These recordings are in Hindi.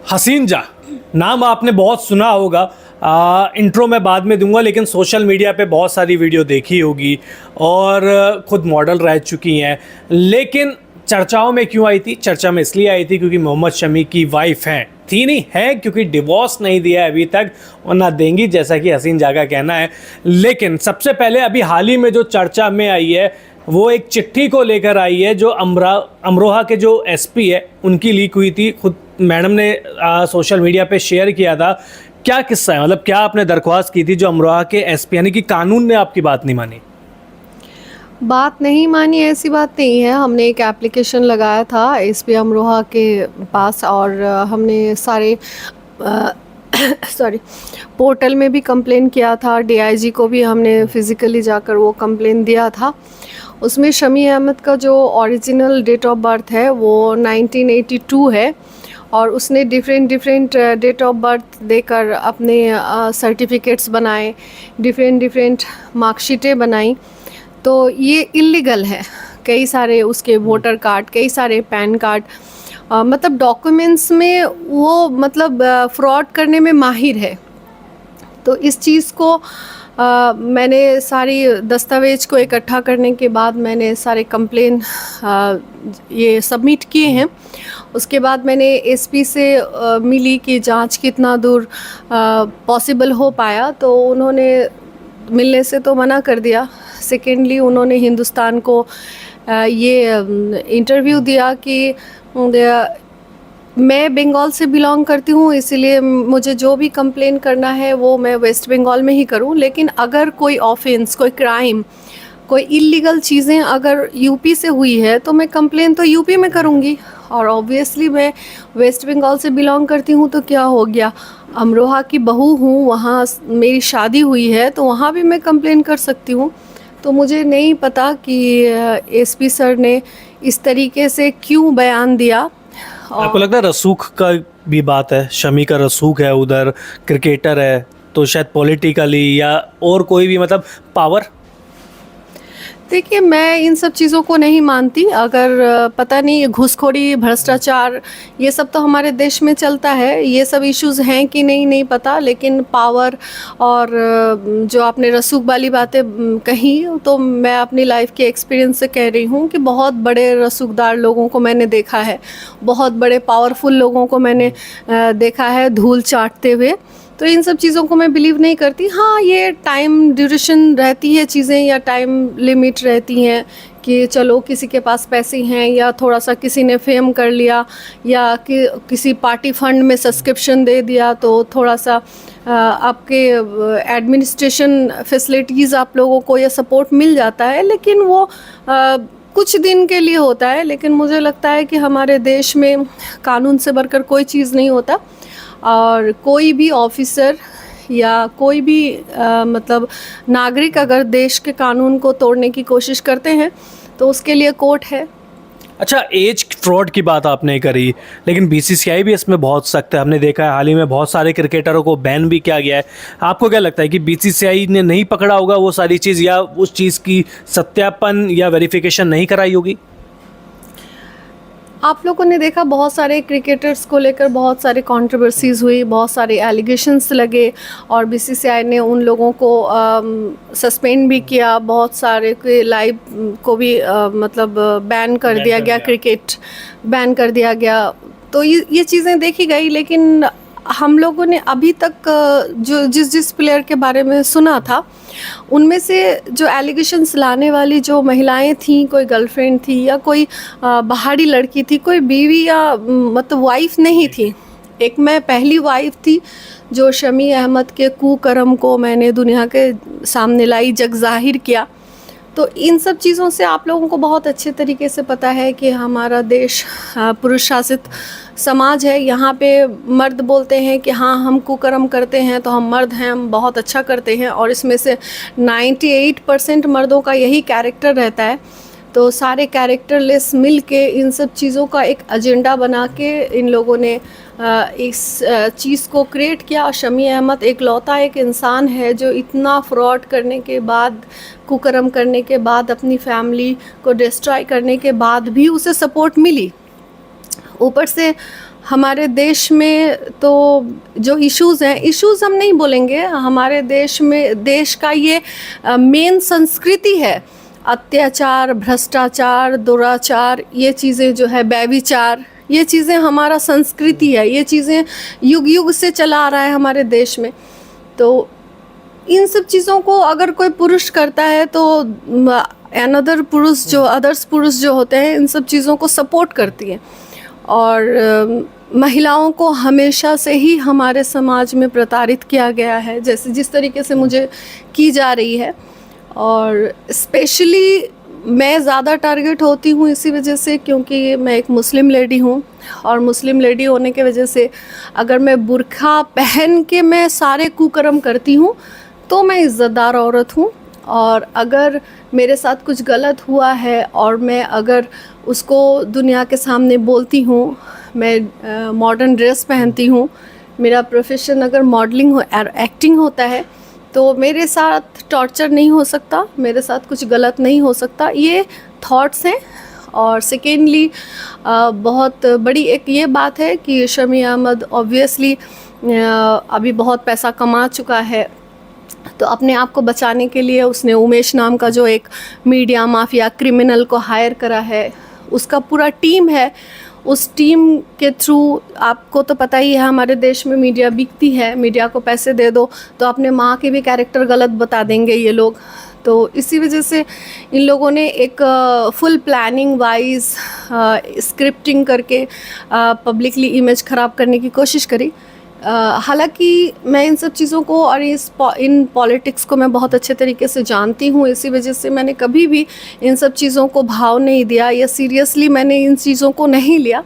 हसीन जा नाम आपने बहुत सुना होगा। इंट्रो मैं बाद में दूंगा, लेकिन सोशल मीडिया पे बहुत सारी वीडियो देखी होगी और खुद मॉडल रह चुकी हैं। लेकिन चर्चाओं में क्यों आई थी? चर्चा में इसलिए आई थी क्योंकि मोहम्मद शमी की वाइफ हैं, थी नहीं है, क्योंकि डिवोर्स नहीं दिया है अभी तक और ना देंगी, जैसा कि हसीन जा का कहना है। लेकिन सबसे पहले अभी हाल ही में जो चर्चा में आई है वो एक चिट्ठी को लेकर आई है जो अमरोहा के जो एसपी है उनकी लीक हुई थी। खुद मैडम ने सोशल मीडिया पे शेयर किया था। क्या किस्सा है, मतलब क्या आपने दरख्वास्त की थी जो अमरोहा के एसपी, यानी कि कानून ने आपकी बात नहीं मानी? बात नहीं मानी ऐसी बात नहीं है। हमने एक एप्लीकेशन लगाया था एसपी अमरोहा के पास और हमने सारे सॉरी पोर्टल में भी कंप्लेन किया था। डीआईजी को भी हमने फिज़िकली जाकर वो कंप्लेन दिया था। उसमें शमी अहमद का जो ओरिजिनल डेट ऑफ बर्थ है वो 1982 है और उसने डिफरेंट डेट ऑफ बर्थ देकर अपने सर्टिफिकेट्स बनाए, डिफरेंट मार्कशीटें बनाई। तो ये इल्लीगल है। कई सारे उसके वोटर कार्ड, कई सारे पैन कार्ड, मतलब डॉक्यूमेंट्स में वो मतलब फ्रॉड करने में माहिर है। तो इस चीज़ को मैंने सारी दस्तावेज को इकट्ठा करने के बाद मैंने सारे कंप्लेन ये सबमिट किए हैं। उसके बाद मैंने एसपी से मिली कि जांच कितना दूर पॉसिबल हो पाया, तो उन्होंने मिलने से तो मना कर दिया। सेकेंडली उन्होंने हिंदुस्तान को ये इंटरव्यू दिया कि मैं बंगाल से बिलोंग करती हूँ, इसीलिए मुझे जो भी कंप्लेन करना है वो मैं वेस्ट बंगाल में ही करूँ, लेकिन अगर कोई ऑफेंस, कोई क्राइम, कोई इलीगल चीज़ें अगर यूपी से हुई है तो मैं कंप्लेन तो यूपी में करूँगी। और ऑब्वियसली मैं वेस्ट बंगाल से बिलोंग करती हूँ तो क्या हो गया, अमरोहा की बहू हूँ, वहाँ मेरी शादी हुई है तो वहाँ भी मैं कंप्लेन कर सकती हूँ। तो मुझे नहीं पता कि एसपी सर ने इस तरीके से क्यों बयान दिया। आपको लगता है रसूख का भी बात है? शमी का रसूख है उधर, क्रिकेटर है, तो शायद पॉलिटिकली या और कोई भी मतलब पावर? देखिए, मैं इन सब चीज़ों को नहीं मानती। अगर पता नहीं घूसखोरी, भ्रष्टाचार, ये सब तो हमारे देश में चलता है। ये सब इश्यूज़ हैं कि नहीं पता, लेकिन पावर और जो आपने रसूख वाली बातें कही, तो मैं अपनी लाइफ के एक्सपीरियंस से कह रही हूँ कि बहुत बड़े रसूखदार लोगों को मैंने देखा है, बहुत बड़े पावरफुल लोगों को मैंने देखा है धूल चाटते हुए। तो इन सब चीज़ों को मैं बिलीव नहीं करती। हाँ, ये टाइम ड्यूरेशन रहती है चीज़ें, या टाइम लिमिट रहती हैं कि चलो किसी के पास पैसे हैं या थोड़ा सा किसी ने फेम कर लिया या कि किसी पार्टी फंड में सब्सक्रिप्शन दे दिया तो थोड़ा सा आपके एडमिनिस्ट्रेशन फैसिलिटीज़ आप लोगों को या सपोर्ट मिल जाता है, लेकिन वो कुछ दिन के लिए होता है। लेकिन मुझे लगता है कि हमारे देश में कानून से बढ़कर कोई चीज़ नहीं होता और कोई भी ऑफिसर या कोई भी मतलब नागरिक अगर देश के कानून को तोड़ने की कोशिश करते हैं तो उसके लिए कोर्ट है। अच्छा, एज फ्रॉड की बात आपने करी, लेकिन बीसीसीआई भी इसमें बहुत सख्त है। हमने देखा है हाल ही में बहुत सारे क्रिकेटरों को बैन भी किया गया है। आपको क्या लगता है कि बीसीसीआई ने नहीं पकड़ा होगा वो सारी चीज़, या उस चीज़ की सत्यापन या वेरिफिकेशन नहीं कराई होगी? आप लोगों ने देखा बहुत सारे क्रिकेटर्स को लेकर बहुत सारे कंट्रोवर्सीज़ हुई, बहुत सारे एलिगेशंस लगे और बीसीसीआई ने उन लोगों को सस्पेंड भी किया। बहुत सारे के लाइव को भी मतलब बैन कर दिया गया, क्रिकेट बैन कर दिया गया। तो ये चीज़ें देखी गई, लेकिन हम लोगों ने अभी तक जो जिस प्लेयर के बारे में सुना था उनमें से जो एलिगेशंस लाने वाली जो महिलाएं थीं, कोई गर्लफ्रेंड थी या कोई बाहरी लड़की थी, कोई बीवी या मतलब वाइफ नहीं थी। एक मैं पहली वाइफ थी जो शमी अहमद के कुकर्म को मैंने दुनिया के सामने लाई, जग जाहिर किया। तो इन सब चीज़ों से आप लोगों को बहुत अच्छे तरीके से पता है कि हमारा देश पुरुष शासित समाज है। यहाँ पे मर्द बोलते हैं कि हाँ हम कुकर्म करते हैं तो हम मर्द हैं, हम बहुत अच्छा करते हैं, और इसमें से 98% मर्दों का यही कैरेक्टर रहता है। तो सारे कैरेक्टरलेस मिल के इन सब चीज़ों का एक एजेंडा बना के इन लोगों ने इस चीज़ को क्रिएट किया। शमी अहमद एक लौता एक इंसान है जो इतना फ्रॉड करने के बाद, कुकर्म करने के बाद, अपनी फैमिली को डिस्ट्रॉय करने के बाद भी उसे सपोर्ट मिली। ऊपर से हमारे देश में तो जो इश्यूज़ हैं, इश्यूज़ हम नहीं बोलेंगे, हमारे देश में देश का ये मेन संस्कृति है। अत्याचार, भ्रष्टाचार, दुराचार, ये चीज़ें जो है, व्यभिचार, ये चीज़ें हमारा संस्कृति है, ये चीज़ें युग युग से चला आ रहा है हमारे देश में। तो इन सब चीज़ों को अगर कोई पुरुष करता है तो अनदर पुरुष जो अदर्स पुरुष जो होते हैं इन सब चीज़ों को सपोर्ट करती है। और महिलाओं को हमेशा से ही हमारे समाज में प्रताड़ित किया गया है, जैसे जिस तरीके से मुझे की जा रही है। और स्पेशली मैं ज़्यादा टारगेट होती हूँ इसी वजह से क्योंकि मैं एक मुस्लिम लेडी हूँ, और मुस्लिम लेडी होने के वजह से अगर मैं बुर्का पहन के मैं सारे कुकर्म करती हूँ तो मैं इज़्ज़तदार औरत हूँ। और अगर मेरे साथ कुछ गलत हुआ है और मैं अगर उसको दुनिया के सामने बोलती हूँ, मैं मॉडर्न ड्रेस पहनती हूँ, मेरा प्रोफेशन अगर मॉडलिंग हो एक्टिंग होता है, तो मेरे साथ टॉर्चर नहीं हो सकता, मेरे साथ कुछ गलत नहीं हो सकता। ये थॉट्स हैं। और सेकेंडली बहुत बड़ी एक ये बात है कि शमी अहमद ऑब्वियसली अभी बहुत पैसा कमा चुका है, तो अपने आप को बचाने के लिए उसने उमेश नाम का जो एक मीडिया माफिया क्रिमिनल को हायर करा है, उसका पूरा टीम है। उस टीम के थ्रू, आपको तो पता ही है हमारे देश में मीडिया बिकती है, मीडिया को पैसे दे दो तो अपने माँ के भी कैरेक्टर गलत बता देंगे ये लोग। तो इसी वजह से इन लोगों ने एक फुल प्लानिंग वाइज स्क्रिप्टिंग करके पब्लिकली इमेज ख़राब करने की कोशिश करी। हालांकि मैं इन सब चीज़ों को और इन पॉलिटिक्स को मैं बहुत अच्छे तरीके से जानती हूँ, इसी वजह से मैंने कभी भी इन सब चीज़ों को भाव नहीं दिया या सीरियसली मैंने इन चीज़ों को नहीं लिया।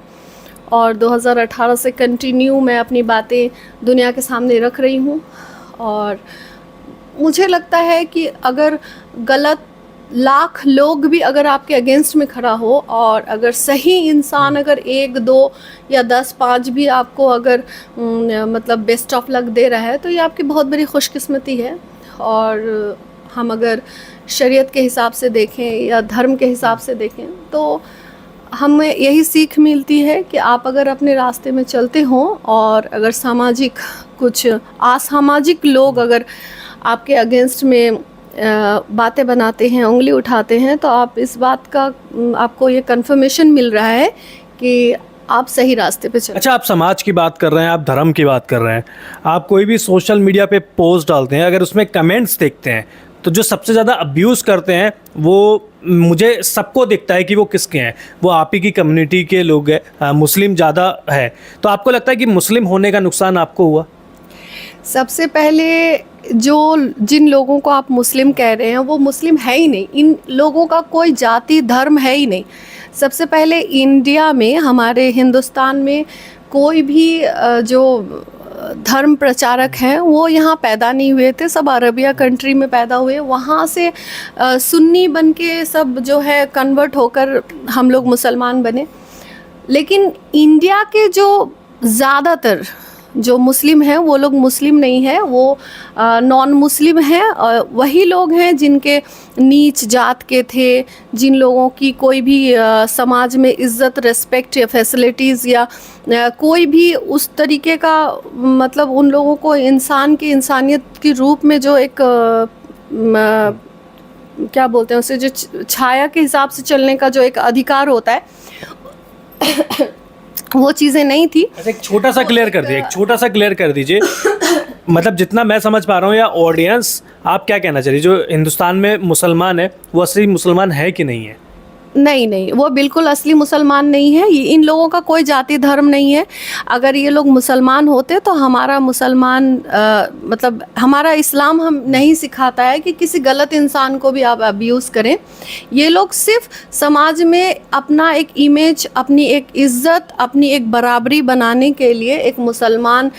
और 2018 से कंटिन्यू मैं अपनी बातें दुनिया के सामने रख रही हूँ। और मुझे लगता है कि अगर गलत लाख लोग भी अगर आपके अगेंस्ट में खड़ा हो और अगर सही इंसान अगर 1, 2 या 10, 5 भी आपको अगर मतलब बेस्ट ऑफ लक दे रहा है, तो ये आपकी बहुत बड़ी खुशकिस्मती है। और हम अगर शरीयत के हिसाब से देखें या धर्म के हिसाब से देखें तो हमें यही सीख मिलती है कि आप अगर अपने रास्ते में चलते हो और अगर सामाजिक कुछ असामाजिक लोग अगर आपके अगेंस्ट में बातें बनाते हैं, उंगली उठाते हैं, तो आप इस बात का आपको ये कंफर्मेशन मिल रहा है कि आप सही रास्ते पे चल। अच्छा, आप समाज की बात कर रहे हैं, आप धर्म की बात कर रहे हैं, आप कोई भी सोशल मीडिया पे पोस्ट डालते हैं, अगर उसमें कमेंट्स देखते हैं तो जो सबसे ज़्यादा अब्यूज़ करते हैं वो मुझे सबको दिखता है कि वो किसके हैं, वो आप ही की कम्युनिटी के लोग हैं, मुस्लिम ज़्यादा है। तो आपको लगता है कि मुस्लिम होने का नुकसान आपको हुआ? सबसे पहले जिन लोगों को आप मुस्लिम कह रहे हैं वो मुस्लिम है ही नहीं, इन लोगों का कोई जाति धर्म है ही नहीं। सबसे पहले इंडिया में, हमारे हिंदुस्तान में कोई भी जो धर्म प्रचारक हैं वो यहाँ पैदा नहीं हुए थे, सब अरबिया कंट्री में पैदा हुए, वहाँ से सुन्नी बन के सब जो है कन्वर्ट होकर हम लोग मुसलमान बने। लेकिन इंडिया के जो ज़्यादातर जो मुस्लिम हैं वो लोग मुस्लिम नहीं है, वो नॉन मुस्लिम हैं। वही लोग हैं जिनके नीच जात के थे, जिन लोगों की कोई भी समाज में इज़्ज़त, रिस्पेक्ट या फैसिलिटीज़ या कोई भी उस तरीके का, मतलब उन लोगों को इंसान की इंसानियत के रूप में जो एक क्या बोलते हैं उसे, जो छाया के हिसाब से चलने का जो एक अधिकार होता है वो चीज़ें नहीं थी। एक छोटा सा क्लियर कर दीजिए मतलब जितना मैं समझ पा रहा हूँ या ऑडियंस, आप क्या कहना चाहिए, जो हिंदुस्तान में मुसलमान है वो असली मुसलमान है कि नहीं है? नहीं, वो बिल्कुल असली मुसलमान नहीं है। इन लोगों का कोई जाति धर्म नहीं है। अगर ये लोग मुसलमान होते तो हमारा मुसलमान मतलब हमारा इस्लाम हम नहीं सिखाता है कि किसी गलत इंसान को भी आप अब्यूज़ करें। ये लोग सिर्फ समाज में अपना एक इमेज, अपनी एक इज़्ज़त, अपनी एक बराबरी बनाने के लिए एक मुसलमान,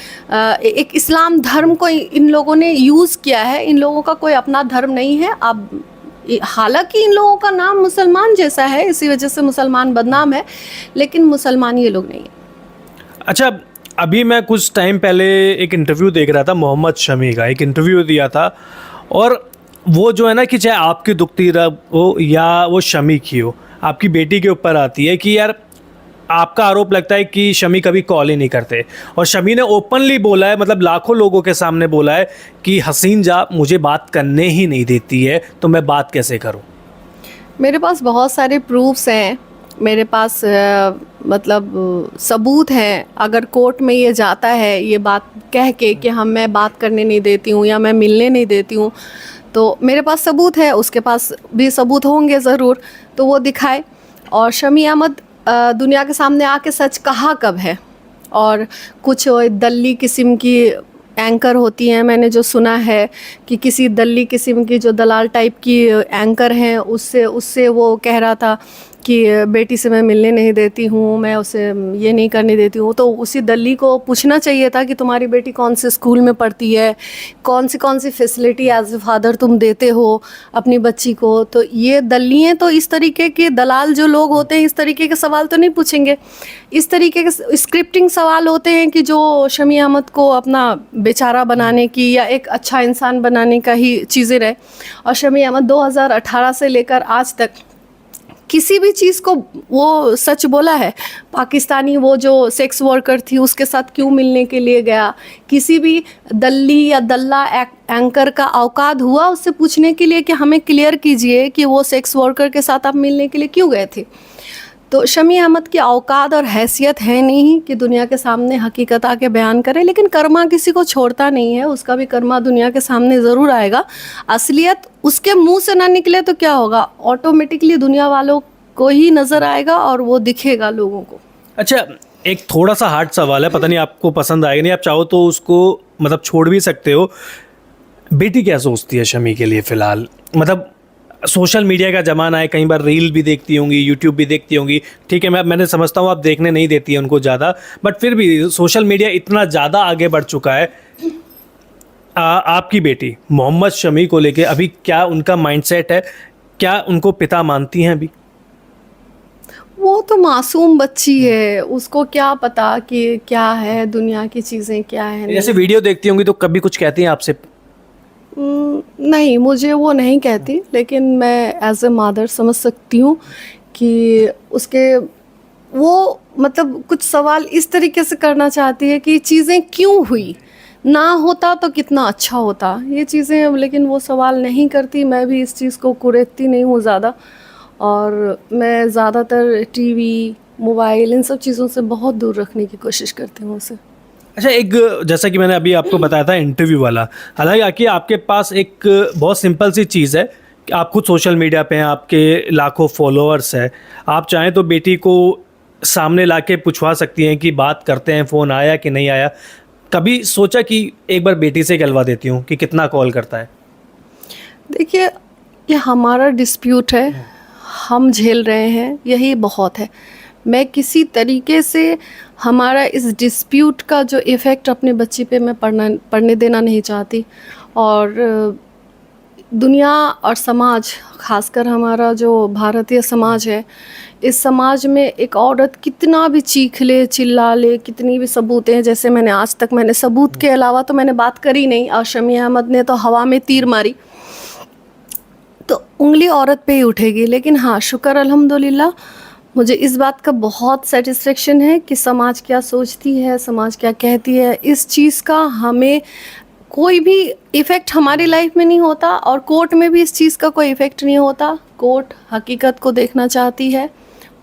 एक इस्लाम धर्म को इन लोगों ने यूज़ किया है। इन लोगों का कोई अपना धर्म नहीं है। अब हालांकि इन लोगों का नाम मुसलमान जैसा है, इसी वजह से मुसलमान बदनाम है, लेकिन मुसलमान ये लोग नहीं है। अच्छा, अभी मैं कुछ टाइम पहले एक इंटरव्यू देख रहा था, मोहम्मद शमी का एक इंटरव्यू दिया था, और वो जो है ना कि चाहे आपकी दुखती हो या वो शमी की हो, आपकी बेटी के ऊपर आती है कि यार आपका आरोप लगता है कि शमी कभी कॉल ही नहीं करते, और शमी ने ओपनली बोला है, मतलब लाखों लोगों के सामने बोला है कि हसीन जा मुझे बात करने ही नहीं देती है, तो मैं बात कैसे करूं? मेरे पास बहुत सारे प्रूफ्स हैं, मेरे पास सबूत हैं। अगर कोर्ट में ये जाता है ये बात कह के कि मैं बात करने नहीं देती हूँ या मैं मिलने नहीं देती हूँ, तो मेरे पास सबूत है, उसके पास भी सबूत होंगे ज़रूर, तो वो दिखाए। और शमी अहमद दुनिया के सामने आके सच कहा कब है? और कुछ दल्ली किस्म की एंकर होती हैं, मैंने जो सुना है कि किसी दल्ली किस्म की जो दलाल टाइप की एंकर हैं, उससे उससे वो कह रहा था कि बेटी से मैं मिलने नहीं देती हूँ, मैं उसे ये नहीं करने देती हूँ। तो उसी दल्ली को पूछना चाहिए था कि तुम्हारी बेटी कौन से स्कूल में पढ़ती है, कौन सी फैसिलिटी एज ए फादर तुम देते हो अपनी बच्ची को। तो ये दल्लियाँ तो इस तरीके के दलाल जो लोग होते हैं इस तरीके के सवाल तो नहीं पूछेंगे। इस तरीके के स्क्रिप्टिंग सवाल होते हैं कि जो शमी अहमद को अपना बेचारा बनाने की या एक अच्छा इंसान बनाने का ही चीज़ें रहे। और शमी अहमद 2018 से लेकर आज तक किसी भी चीज़ को वो सच बोला है? पाकिस्तानी वो जो सेक्स वर्कर थी उसके साथ क्यों मिलने के लिए गया? किसी भी दल्ली या दल्ला एंकर का औकात हुआ उससे पूछने के लिए कि हमें क्लियर कीजिए कि वो सेक्स वर्कर के साथ आप मिलने के लिए क्यों गए थे? तो शमी अहमद की औकात और हैसियत है नहीं कि दुनिया के सामने हकीकत आके बयान करे, लेकिन कर्मा किसी को छोड़ता नहीं है, उसका भी कर्मा दुनिया के सामने ज़रूर आएगा। असलियत उसके मुंह से ना निकले तो क्या होगा, ऑटोमेटिकली दुनिया वालों को ही नज़र आएगा और वो दिखेगा लोगों को। अच्छा, एक थोड़ा सा हार्ड सवाल है, पता नहीं आपको पसंद आएगा नहीं, आप चाहो तो उसको मतलब छोड़ भी सकते हो। बेटी क्या सोचती है शमी के लिए फ़िलहाल? मतलब सोशल मीडिया का ज़माना है, कई बार रील भी देखती होंगी, यूट्यूब भी देखती होंगी, ठीक है, मैंने समझता हूँ आप देखने नहीं देती है उनको ज़्यादा, बट फिर भी सोशल मीडिया इतना ज़्यादा आगे बढ़ चुका है। आपकी बेटी मोहम्मद शमी को लेके अभी क्या उनका माइंडसेट है? क्या उनको पिता मानती हैं अभी? वो तो मासूम बच्ची है, उसको क्या पता कि क्या है दुनिया की चीज़ें क्या है। जैसे वीडियो देखती होंगी तो कभी कुछ कहती हैं आपसे? नहीं, मुझे वो नहीं कहती, लेकिन मैं एज ए मदर समझ सकती हूँ कि उसके वो कुछ सवाल इस तरीके से करना चाहती है कि चीज़ें क्यों हुई, ना होता तो कितना अच्छा होता, ये चीज़ें, लेकिन वो सवाल नहीं करती। मैं भी इस चीज़ को कुरेदती नहीं हूँ ज़्यादा, और मैं ज़्यादातर टीवी, मोबाइल इन सब चीज़ों से बहुत दूर रखने की कोशिश करती हूँ उसे। अच्छा, एक जैसा कि मैंने अभी आपको बताया था इंटरव्यू वाला, हालांकि आपके पास एक बहुत सिंपल सी चीज़ है कि आप खुद सोशल मीडिया पे हैं, आपके लाखों फॉलोअर्स हैं, आप चाहें तो बेटी को सामने लाके पूछवा सकती हैं कि बात करते हैं, फ़ोन आया कि नहीं आया। कभी सोचा कि एक बार बेटी से कहलवा देती हूँ कि कितना कॉल करता है? देखिए, ये हमारा डिस्प्यूट है, हम झेल रहे हैं, यही बहुत है। मैं किसी तरीके से हमारा इस डिस्प्यूट का जो इफ़ेक्ट अपने बच्ची पे मैं पढ़ने देना नहीं चाहती। और दुनिया और समाज, खासकर हमारा जो भारतीय समाज है, इस समाज में एक औरत कितना भी चीख ले, चिल्ला ले, कितनी भी सबूतें, जैसे आज तक मैंने सबूत के अलावा तो मैंने बात करी नहीं, और शमी अहमद ने तो हवा में तीर मारी, तो उंगली औरत पे ही उठेगी। लेकिन हाँ, शुक्र अल्हम्दुलिल्लाह, मुझे इस बात का बहुत सेटिस्फेक्शन है कि समाज क्या सोचती है, समाज क्या कहती है, इस चीज़ का हमें कोई भी इफ़ेक्ट हमारी लाइफ में नहीं होता, और कोर्ट में भी इस चीज़ का कोई इफ़ेक्ट नहीं होता। कोर्ट हकीकत को देखना चाहती है,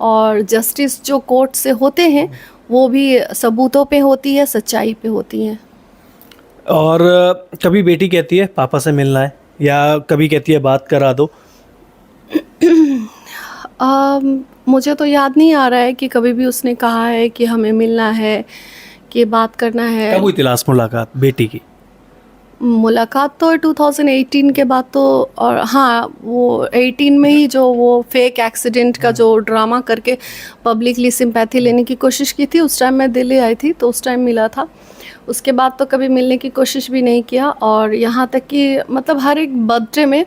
और जस्टिस जो कोर्ट से होते हैं वो भी सबूतों पे होती है, सच्चाई पे होती है। और कभी बेटी कहती है पापा से मिलना है, या कभी कहती है बात करा दो? मुझे तो याद नहीं आ रहा है कि कभी भी उसने कहा है कि हमें मिलना है, कि बात करना है। कब हुई थी लास्ट मुलाकात बेटी की? मुलाकात तो 2018 के बाद तो, और हाँ, वो 18 में ही जो वो फेक एक्सीडेंट का जो ड्रामा करके पब्लिकली सिंपैथी लेने की कोशिश की थी, उस टाइम मैं दिल्ली आई थी, तो उस टाइम मिला था। उसके बाद तो कभी मिलने की कोशिश भी नहीं किया। और यहाँ तक कि हर एक बर्थडे में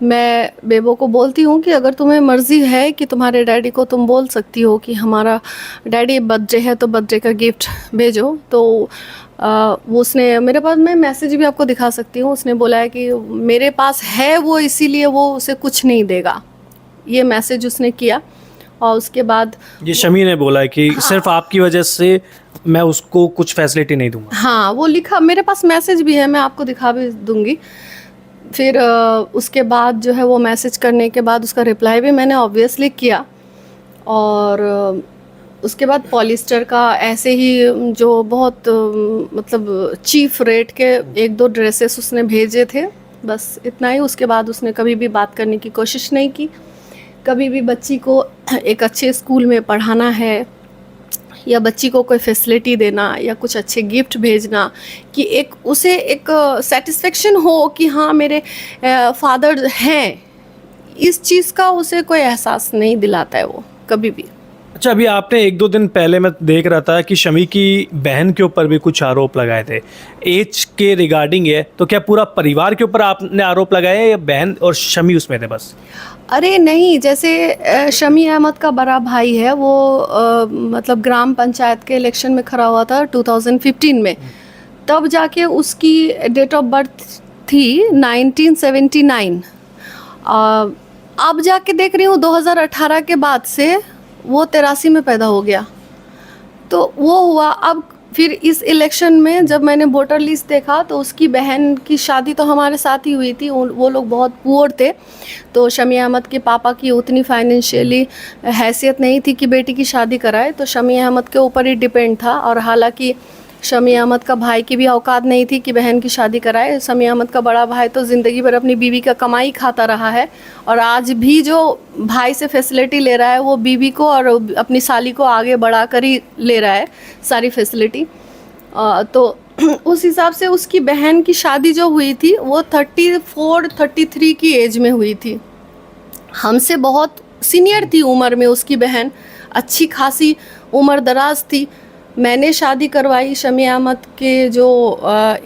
मैं बेबो को बोलती हूँ कि अगर तुम्हें मर्ज़ी है कि तुम्हारे डैडी को तुम बोल सकती हो कि हमारा डैडी बर्थडे है तो बर्थडे का गिफ्ट भेजो, तो वो उसने मेरे पास, मैं मैसेज भी आपको दिखा सकती हूँ, उसने बोला है कि मेरे पास है वो, इसीलिए वो उसे कुछ नहीं देगा, ये मैसेज उसने किया। और उसके बाद ये शमी ने बोला है कि सिर्फ आपकी वजह से मैं उसको कुछ फैसिलिटी नहीं दूंगा। हाँ, वो लिखा, मेरे पास मैसेज भी है, मैं आपको दिखा भी दूंगी। फिर उसके बाद जो है वो मैसेज करने के बाद उसका रिप्लाई भी मैंने ऑब्वियसली किया। और उसके बाद पॉलिस्टर का ऐसे ही जो बहुत मतलब चीफ रेट के 1-2 ड्रेसेस उसने भेजे थे, बस इतना ही। उसके बाद उसने कभी भी बात करने की कोशिश नहीं की। कभी भी बच्ची को एक अच्छे स्कूल में पढ़ाना है या बच्ची को कोई फैसिलिटी देना या कुछ अच्छे गिफ्ट भेजना, कि एक उसे एक सेटिस्फेक्शन हो कि हाँ मेरे फादर हैं, इस चीज़ का उसे कोई एहसास नहीं दिलाता है वो कभी भी। अच्छा, अभी आपने 1-2 दिन पहले मैं देख रहा था कि शमी की बहन के ऊपर भी कुछ आरोप लगाए थे एज के रिगार्डिंग है, तो क्या पूरा परिवार के ऊपर आपने आरोप लगाया या बहन और शमी उसमें थे बस? अरे नहीं, जैसे शमी अहमद का बड़ा भाई है, वो मतलब ग्राम पंचायत के इलेक्शन में खड़ा हुआ था 2015 में, तब जाके उसकी डेट ऑफ बर्थ थी 1979। अब जाके देख रही हूँ 2018 के बाद से वो 83 में पैदा हो गया। तो वो हुआ। अब फिर इस इलेक्शन में जब मैंने वोटर लिस्ट देखा तो उसकी बहन की शादी तो हमारे साथ ही हुई थी। वो लोग बहुत पुअर थे, तो शमी अहमद के पापा की उतनी फाइनेंशियली हैसियत नहीं थी कि बेटी की शादी कराए, तो शमी अहमद के ऊपर ही डिपेंड था। और हालांकि शमी अहमद का भाई की भी औकात नहीं थी कि बहन की शादी कराए। शमी अहमद का बड़ा भाई तो ज़िंदगी भर अपनी बीवी का कमाई खाता रहा है, और आज भी जो भाई से फैसिलिटी ले रहा है वो बीवी को और अपनी साली को आगे बढ़ा कर ही ले रहा है सारी फैसिलिटी। तो उस हिसाब से उसकी बहन की शादी जो हुई थी वो 34-33 की एज में हुई थी। हमसे बहुत सीनियर थी उम्र में उसकी बहन, अच्छी खासी उम्र दराज थी। मैंने शादी करवाई शमी अहमद के जो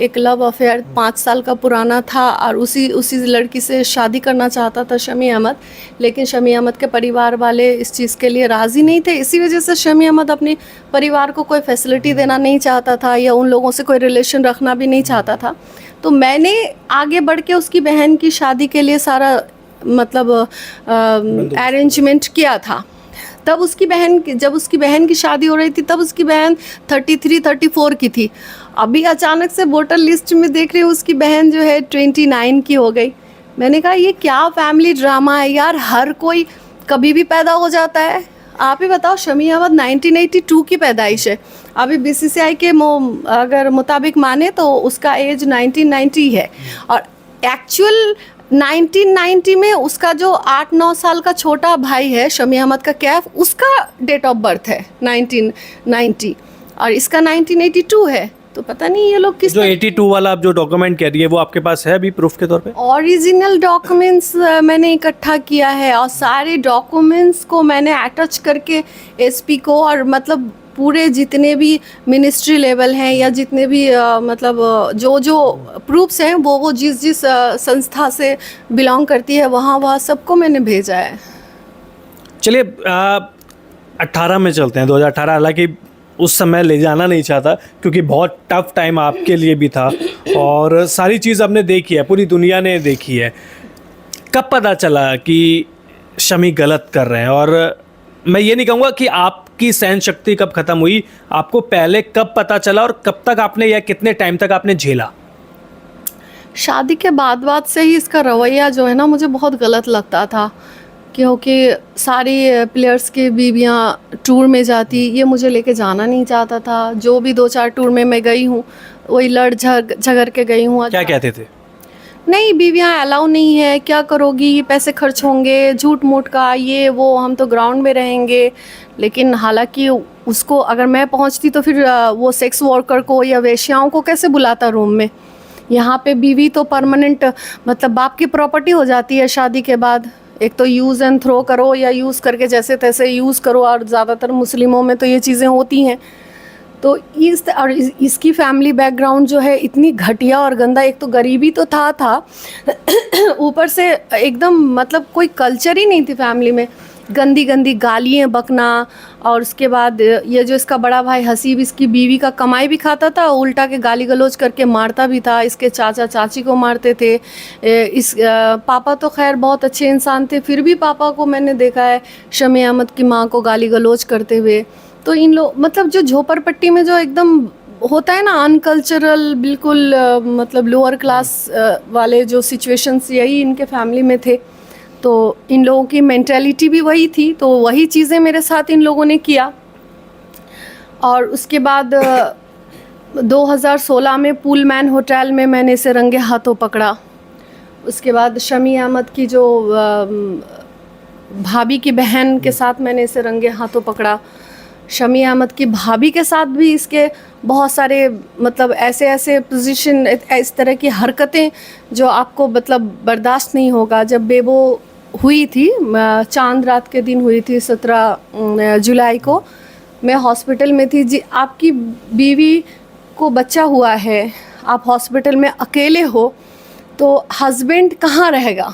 एक लव अफेयर 5 साल का पुराना था, और उसी लड़की से शादी करना चाहता था शमी अहमद, लेकिन शमी अहमद के परिवार वाले इस चीज़ के लिए राज़ी नहीं थे। इसी वजह से शमी अहमद अपने परिवार को कोई फैसिलिटी देना नहीं चाहता था या उन लोगों से कोई रिलेशन रखना भी नहीं चाहता था। तो मैंने आगे बढ़ के उसकी बहन की शादी के लिए सारा मतलब अरेंजमेंट किया था। तब जब उसकी बहन की शादी हो रही थी तब उसकी बहन 33-34 की थी। अभी अचानक से वोटर लिस्ट में देख रही हूँ उसकी बहन जो है 29 की हो गई। मैंने कहा ये क्या फैमिली ड्रामा है यार, हर कोई कभी भी पैदा हो जाता है। आप ही बताओ, शमी अहमद 1982 की पैदाइश है, अभी BCCI के अगर मुताबिक माने तो उसका एज 1990 है, और एक्चुअल 1990 में उसका जो 8-9 साल का छोटा भाई है शमी अहमद का कैफ, उसका डेट ऑफ बर्थ है 1990 और इसका 1982 है। तो पता नहीं ये लोग किस जो 82 वाला आप जो डॉक्यूमेंट कह रही है वो आपके पास है अभी प्रूफ के तौर पे? ओरिजिनल डॉक्यूमेंट्स मैंने इकट्ठा किया है और सारे डॉक्यूमेंट्स को मैंने अटैच करके SP को और मतलब पूरे जितने भी मिनिस्ट्री लेवल हैं या जितने भी मतलब जो प्रूफ्स हैं वो जिस संस्था से बिलोंग करती है वहाँ सबको मैंने भेजा है। चलिए 18 में चलते हैं, 2018। हालांकि उस समय ले जाना नहीं चाहता क्योंकि बहुत टफ टाइम आपके लिए भी था और सारी चीज़ आपने देखी है, पूरी दुनिया ने देखी है। कब पता चला कि शमी गलत कर रहे हैं? और मैं ये नहीं कहूँगा कि आपकी सहन शक्ति कब ख़त्म हुई, आपको पहले कब पता चला और कब तक आपने या कितने टाइम तक आपने झेला? शादी के बाद से ही इसका रवैया जो है ना मुझे बहुत गलत लगता था, क्योंकि सारी प्लेयर्स की बीवियाँ टूर में जाती, ये मुझे लेके जाना नहीं चाहता था। जो भी 2-4 टूर में मैं गई हूँ वही लड़ झगड़ के गई हूँ। क्या कहते थे? नहीं, बीवियाँ अलाउ नहीं है, क्या करोगी, पैसे खर्च होंगे, झूठ मूठ का ये वो, हम तो ग्राउंड में रहेंगे। लेकिन हालांकि उसको अगर मैं पहुंचती तो फिर वो सेक्स वर्कर को या वेश्याओं को कैसे बुलाता रूम में। यहाँ पे बीवी तो परमानेंट मतलब बाप की प्रॉपर्टी हो जाती है शादी के बाद। एक तो यूज़ एंड थ्रो करो या यूज़ करके जैसे तैसे यूज़ करो, और ज़्यादातर मुस्लिमों में तो ये चीज़ें होती हैं। तो इसकी फैमिली बैकग्राउंड जो है इतनी घटिया और गंदा, एक तो गरीबी तो था ऊपर से एकदम मतलब कोई कल्चर ही नहीं थी फैमिली में। गंदी गंदी गालियाँ बकना, और उसके बाद ये जो इसका बड़ा भाई हसीब इसकी बीवी का कमाई भी खाता था, उल्टा के गाली गलौज करके मारता भी था। इसके चाचा चाची को मारते थे। पापा तो खैर बहुत अच्छे इंसान थे, फिर भी पापा को मैंने देखा है शमी अहमद की माँ को गाली गलौज करते हुए। तो इन लोग मतलब जो झोपड़पट्टी में जो एकदम होता है ना अनकल्चरल, बिल्कुल मतलब लोअर क्लास वाले जो सिचुएशंस, यही इनके फैमिली में थे। तो इन लोगों की मेंटालिटी भी वही थी, तो वही चीज़ें मेरे साथ इन लोगों ने किया। और उसके बाद 2016 में पुलमैन होटल में मैंने इसे रंगे हाथों पकड़ा। उसके बाद शमी अहमद की जो भाभी की बहन के साथ मैंने इसे रंगे हाथों पकड़ा। शमी अहमद की भाभी के साथ भी इसके बहुत सारे मतलब ऐसे ऐसे पोजीशन, इस तरह की हरकतें जो आपको मतलब बर्दाश्त नहीं होगा। जब बेबो हुई थी, चांद रात के दिन हुई थी, 17 जुलाई को, मैं हॉस्पिटल में थी। जी, आपकी बीवी को बच्चा हुआ है, आप हॉस्पिटल में अकेले हो, तो हस्बैंड कहाँ रहेगा?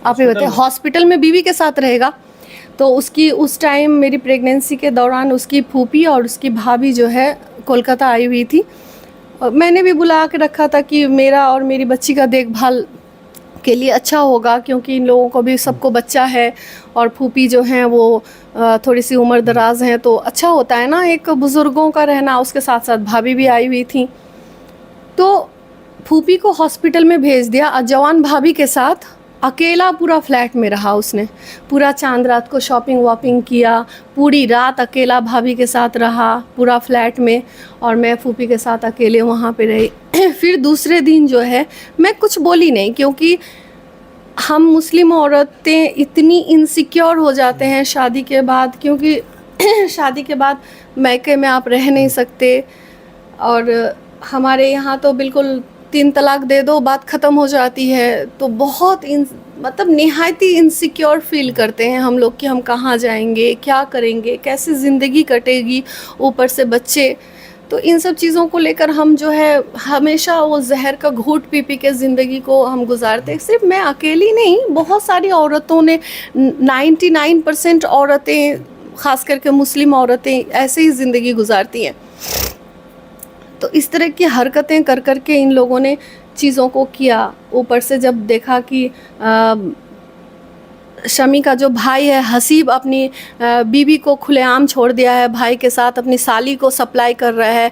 आप ये बताइए, हॉस्पिटल में बीवी के साथ रहेगा। तो उसकी उस टाइम मेरी प्रेगनेंसी के दौरान उसकी फूफी और उसकी भाभी जो है कोलकाता आई हुई थी। और मैंने भी बुला के रखा था कि मेरा और मेरी बच्ची का देखभाल के लिए अच्छा होगा, क्योंकि इन लोगों को भी सबको बच्चा है, और फूफी जो हैं वो थोड़ी सी उम्र दराज हैं, तो अच्छा होता है ना एक बुज़ुर्गों का रहना। उसके साथ साथ भाभी भी आई हुई थी। तो फूफी को हॉस्पिटल में भेज दिया, और जवान भाभी के साथ अकेला पूरा फ्लैट में रहा उसने। पूरा चांद रात को शॉपिंग वॉपिंग किया, पूरी रात अकेला भाभी के साथ रहा पूरा फ्लैट में, और मैं फूफी के साथ अकेले वहाँ पे रही। फिर दूसरे दिन जो है मैं कुछ बोली नहीं, क्योंकि हम मुस्लिम औरतें इतनी इनसिक्योर हो जाते हैं शादी के बाद, क्योंकि शादी के बाद मैके में आप रह नहीं सकते। और हमारे यहाँ तो बिल्कुल 3 तलाक दे दो, बात ख़त्म हो जाती है। तो बहुत मतलब निहायती इनसिक्योर फील करते हैं हम लोग कि हम कहाँ जाएंगे, क्या करेंगे, कैसे ज़िंदगी कटेगी, ऊपर से बच्चे। तो इन सब चीज़ों को लेकर हम जो है हमेशा वो जहर का घूंट पी पी के ज़िंदगी को हम गुजारते। सिर्फ मैं अकेली नहीं, बहुत सारी औरतों ने, 99% औरतें, ख़ास करके मुस्लिम औरतें ऐसे ही ज़िंदगी गुजारती हैं। तो इस तरह की हरकतें कर कर के इन लोगों ने चीज़ों को किया। ऊपर से जब देखा कि शमी का जो भाई है हसीब अपनी बीवी को खुलेआम छोड़ दिया है, भाई के साथ अपनी साली को सप्लाई कर रहा है,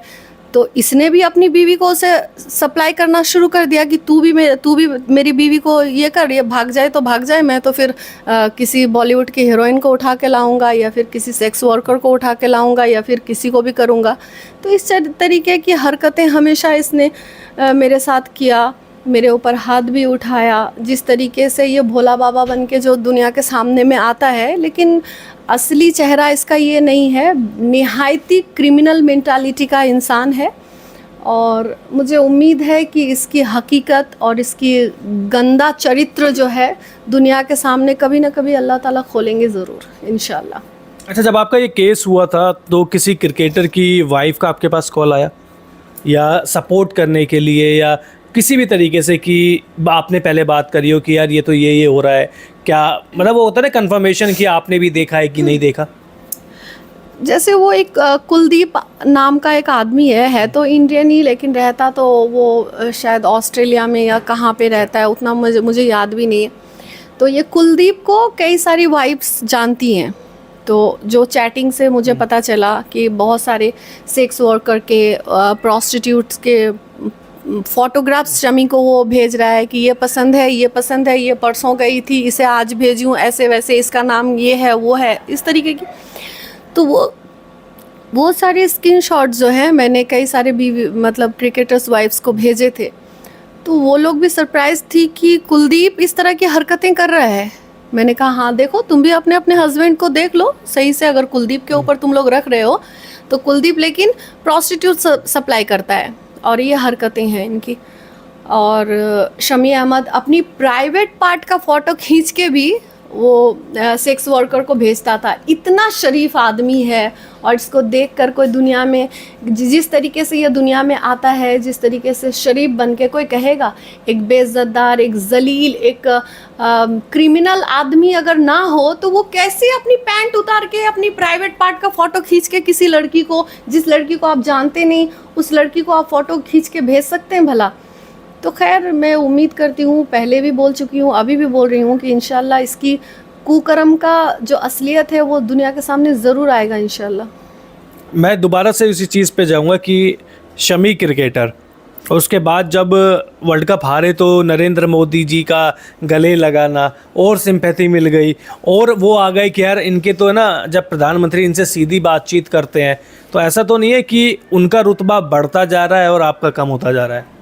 तो इसने भी अपनी बीवी को उसे सप्लाई करना शुरू कर दिया कि तू भी मेरी बीवी को ये कर, ये भाग जाए तो भाग जाए, मैं तो फिर किसी बॉलीवुड की हीरोइन को उठा के लाऊंगा, या फिर किसी सेक्स वर्कर को उठा के लाऊंगा, या फिर किसी को भी करूंगा। तो इस तरीके की हरकतें हमेशा इसने मेरे साथ किया, मेरे ऊपर हाथ भी उठाया। जिस तरीके से ये भोला बाबा बन के जो दुनिया के सामने में आता है, लेकिन असली चेहरा इसका ये नहीं है। निहायती क्रिमिनल मेंटालिटी का इंसान है, और मुझे उम्मीद है कि इसकी हकीकत और इसकी गंदा चरित्र जो है दुनिया के सामने कभी ना कभी अल्लाह ताला खोलेंगे ज़रूर, इंशाल्लाह। अच्छा, जब आपका ये केस हुआ था तो किसी क्रिकेटर की वाइफ का आपके पास कॉल आया, या सपोर्ट करने के लिए, या किसी भी तरीके से कि आपने पहले बात करी हो कि यार ये तो ये हो रहा है, क्या मतलब वो होता है ना कंफर्मेशन कि आपने भी देखा है कि नहीं देखा? जैसे वो एक कुलदीप नाम का एक आदमी है तो इंडियन ही, लेकिन रहता तो वो शायद ऑस्ट्रेलिया में या कहाँ पे रहता है, उतना मुझे याद भी नहीं है। तो ये कुलदीप को कई सारी वाइफ्स जानती हैं। तो जो चैटिंग से मुझे पता चला कि बहुत सारे सेक्स वर्कर के, प्रोस्टिट्यूट्स के फ़ोटोग्राफ्स शमी को वो भेज रहा है कि ये पसंद है, ये पसंद है, ये परसों गई थी, इसे आज भेजूँ, ऐसे वैसे, इसका नाम ये है, वो है, इस तरीके की। तो वो सारे स्क्रीनशॉट्स जो हैं मैंने कई सारे भी मतलब क्रिकेटर्स वाइफ्स को भेजे थे। तो वो लोग भी सरप्राइज थी कि कुलदीप इस तरह की हरकतें कर रहा है। मैंने कहा हाँ देखो, तुम भी अपने अपने हस्बैंड को देख लो सही से, अगर कुलदीप के ऊपर तुम लोग रख रहे हो तो कुलदीप लेकिन प्रोस्टिट्यूट सप्लाई करता है, और ये हरकतें हैं इनकी। और शमी अहमद अपनी प्राइवेट पार्ट का फ़ोटो खींच के भी वो सेक्स वर्कर को भेजता था। इतना शरीफ आदमी है, और इसको देखकर कोई दुनिया में जिस तरीके से ये दुनिया में आता है, जिस तरीके से शरीफ बन के कोई कहेगा, एक बेइज्जतदार, एक जलील, एक क्रिमिनल आदमी अगर ना हो तो वो कैसे अपनी पैंट उतार के अपनी प्राइवेट पार्ट का फ़ोटो खींच के किसी लड़की को, जिस लड़की को आप जानते नहीं, उस लड़की को आप फ़ोटो खींच के भेज सकते हैं भला? तो खैर, मैं उम्मीद करती हूँ, पहले भी बोल चुकी हूँ, अभी भी बोल रही हूँ कि इंशाल्लाह इसकी कुकर्म का जो असलियत है वो दुनिया के सामने ज़रूर आएगा इंशाल्लाह। मैं दोबारा से उसी चीज़ पे जाऊंगा कि शमी क्रिकेटर, उसके बाद जब वर्ल्ड कप हारे तो नरेंद्र मोदी जी का गले लगाना और सिंपैथी मिल गई, और वो आ गए कि यार इनके तो है ना, जब प्रधानमंत्री इनसे सीधी बातचीत करते हैं तो ऐसा तो नहीं है कि उनका रुतबा बढ़ता जा रहा है और आपका कम होता जा रहा है?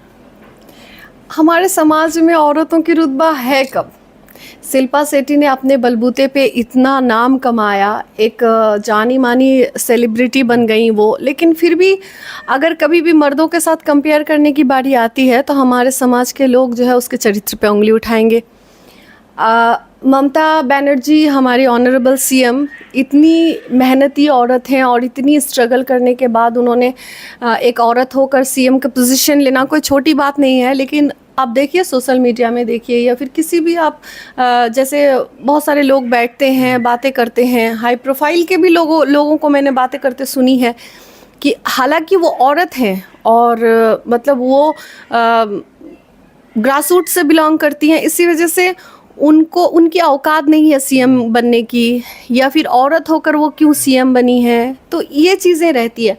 हमारे समाज में औरतों की रुतबा है कब? शिल्पा शेट्टी ने अपने बलबूते पे इतना नाम कमाया, एक जानी मानी सेलिब्रिटी बन गई वो, लेकिन फिर भी अगर कभी भी मर्दों के साथ कंपेयर करने की बारी आती है तो हमारे समाज के लोग जो है उसके चरित्र पे उंगली उठाएंगे। ममता बनर्जी, हमारी ऑनरेबल सीएम, इतनी मेहनती औरत हैं और इतनी स्ट्रगल करने के बाद उन्होंने एक औरत होकर सीएम का पोजीशन लेना कोई छोटी बात नहीं है। लेकिन आप देखिए, सोशल मीडिया में देखिए या फिर किसी भी आप जैसे बहुत सारे लोग बैठते हैं, बातें करते हैं, हाई प्रोफाइल के भी लोगों को मैंने बातें करते सुनी है कि हालांकि वो औरत हैं और मतलब वो ग्रास रूट से बिलोंग करती हैं, इसी वजह से उनको उनकी औकात नहीं है सीएम बनने की, या फिर औरत होकर वो क्यों सीएम बनी है। तो ये चीज़ें रहती है।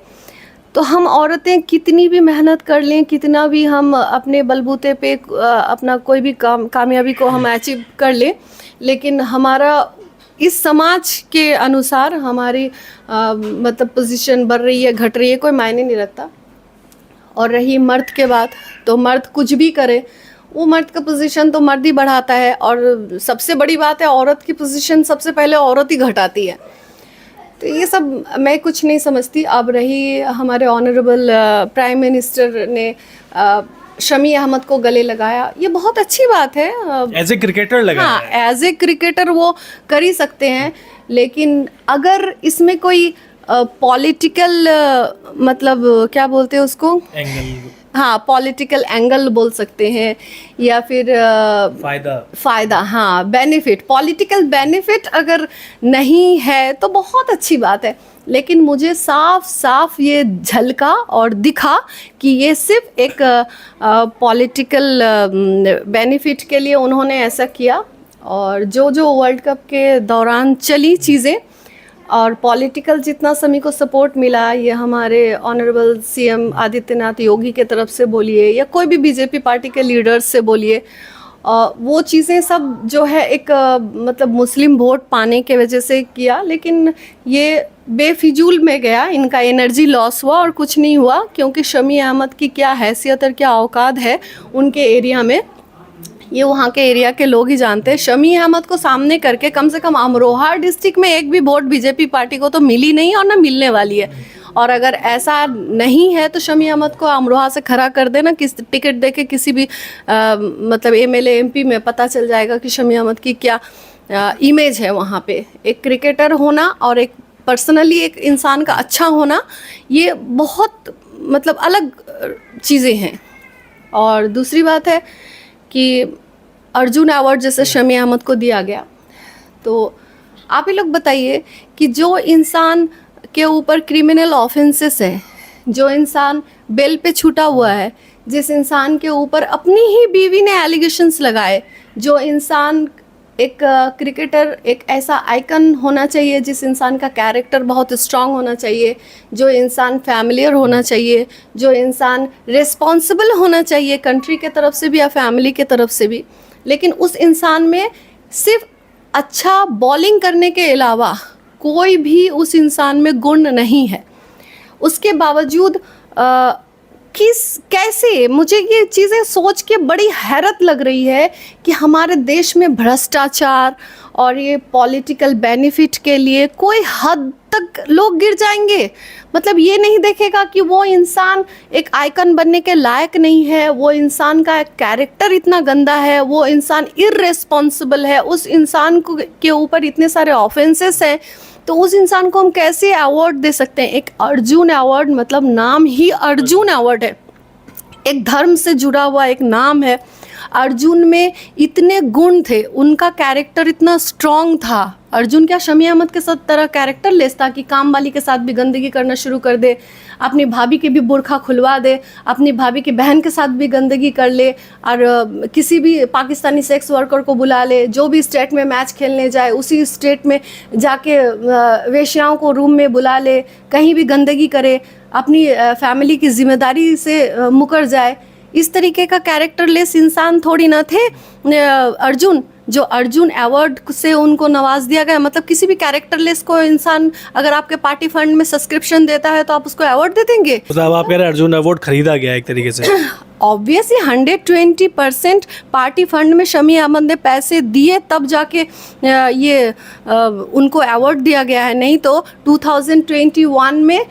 तो हम औरतें कितनी भी मेहनत कर लें, कितना भी हम अपने बलबूते पे अपना कोई भी कामयाबी को हम अचीव कर लें, लेकिन हमारा इस समाज के अनुसार हमारी मतलब पोजीशन बढ़ रही है, घट रही है, कोई मायने नहीं रखता। और रही मर्द के बात, तो मर्द कुछ भी करे, वो मर्द का पोजीशन तो मर्द ही बढ़ाता है, और सबसे बड़ी बात है औरत की पोजीशन सबसे पहले औरत ही घटाती है। तो ये सब मैं कुछ नहीं समझती। अब रही हमारे ऑनरेबल प्राइम मिनिस्टर ने शमी अहमद को गले लगाया, ये बहुत अच्छी बात है। एज ए क्रिकेटर लगाया। हाँ, एज ए क्रिकेटर वो कर ही सकते हैं, लेकिन अगर इसमें कोई पॉलिटिकल मतलब क्या बोलते हैं उसको, एंगल, हाँ पॉलिटिकल एंगल बोल सकते हैं, या फिर फ़ायदा, हाँ बेनिफिट, पॉलिटिकल बेनिफिट अगर नहीं है तो बहुत अच्छी बात है। लेकिन मुझे साफ साफ ये झलका और दिखा कि ये सिर्फ एक पॉलिटिकल बेनिफिट के लिए उन्होंने ऐसा किया, और जो वर्ल्ड कप के दौरान चली चीज़ें और पॉलिटिकल जितना समी को सपोर्ट मिला, ये हमारे ऑनरेबल सीएम आदित्यनाथ योगी के तरफ से बोलिए या कोई भी बीजेपी पार्टी के लीडर्स से बोलिए, वो चीज़ें सब जो है एक मतलब मुस्लिम वोट पाने के वजह से किया, लेकिन ये बेफिजूल में गया, इनका एनर्जी लॉस हुआ और कुछ नहीं हुआ, क्योंकि शमी अहमद की क्या हैसियत और क्या औकात है उनके एरिया में, ये वहाँ के एरिया के लोग ही जानते हैं। शमी अहमद को सामने करके कम से कम अमरोहा डिस्ट्रिक्ट में एक भी वोट बीजेपी पार्टी को तो मिली नहीं और ना मिलने वाली है। और अगर ऐसा नहीं है तो शमी अहमद को अमरोहा से खड़ा कर देना, किस टिकट दे के किसी भी मतलब एमएलए एमपी में पता चल जाएगा कि शमी अहमद की क्या इमेज है वहाँ पे। एक क्रिकेटर होना और एक पर्सनली एक इंसान का अच्छा होना, ये बहुत मतलब अलग चीज़ें हैं। और दूसरी बात है कि अर्जुन अवार्ड जैसे शमी अहमद को दिया गया, तो आप ही लोग बताइए कि जो इंसान के ऊपर क्रिमिनल ऑफेंसेस है, जो इंसान बेल पे छूटा हुआ है, जिस इंसान के ऊपर अपनी ही बीवी ने एलिगेशंस लगाए, जो इंसान एक क्रिकेटर एक ऐसा आइकन होना चाहिए जिस इंसान का कैरेक्टर बहुत स्ट्रांग होना चाहिए, जो इंसान फैमिलियर होना चाहिए, जो इंसान रिस्पॉन्सिबल होना चाहिए कंट्री के तरफ से भी या फैमिली के तरफ से भी, लेकिन उस इंसान में सिर्फ अच्छा बॉलिंग करने के अलावा कोई भी उस इंसान में गुण नहीं है। उसके बावजूद कैसे, मुझे ये चीज़ें सोच के बड़ी हैरत लग रही है कि हमारे देश में भ्रष्टाचार और ये पॉलिटिकल बेनिफिट के लिए कोई हद तक लोग गिर जाएंगे। मतलब ये नहीं देखेगा कि वो इंसान एक आइकन बनने के लायक नहीं है, वो इंसान का कैरेक्टर इतना गंदा है, वो इंसान इररेस्पॉन्सिबल है, उस इंसान को के ऊपर इतने सारे ऑफेंसेस हैं, तो उस इंसान को हम कैसे अवार्ड दे सकते हैं। एक अर्जुन अवार्ड, मतलब नाम ही अर्जुन अवार्ड है, एक धर्म से जुड़ा हुआ एक नाम है। अर्जुन में इतने गुण थे, उनका कैरेक्टर इतना स्ट्रॉन्ग था। अर्जुन क्या शमी अहमद के साथ तरह कैरेक्टर लेस था कि काम वाली के साथ भी गंदगी करना शुरू कर दे, अपनी भाभी के भी बुर्खा खुलवा दे, अपनी भाभी की बहन के साथ भी गंदगी कर ले, और किसी भी पाकिस्तानी सेक्स वर्कर को बुला ले, जो भी स्टेट में मैच खेलने जाए उसी स्टेट में जाके वेश्याओं को रूम में बुला ले, कहीं भी गंदगी करे, अपनी फैमिली की जिम्मेदारी से मुकर जाए। इस तरीके का कैरेक्टरलेस इंसान थोड़ी ना थे अर्जुन, जो अर्जुन अवार्ड से उनको नवाज दिया गया। मतलब किसी भी कैरेक्टरलेस को इंसान अगर आपके पार्टी फंड में सब्सक्रिप्शन देता है तो आप उसको अवार्ड दे देंगे। मतलब आप कह रहे हैं अर्जुन अवार्ड खरीदा गया एक तरीके से। ऑब्वियसली 120% पार्टी फंड में शमी अहमद ने पैसे दिए, तब जाके ये उनको अवार्ड दिया गया है। नहीं तो 2021 में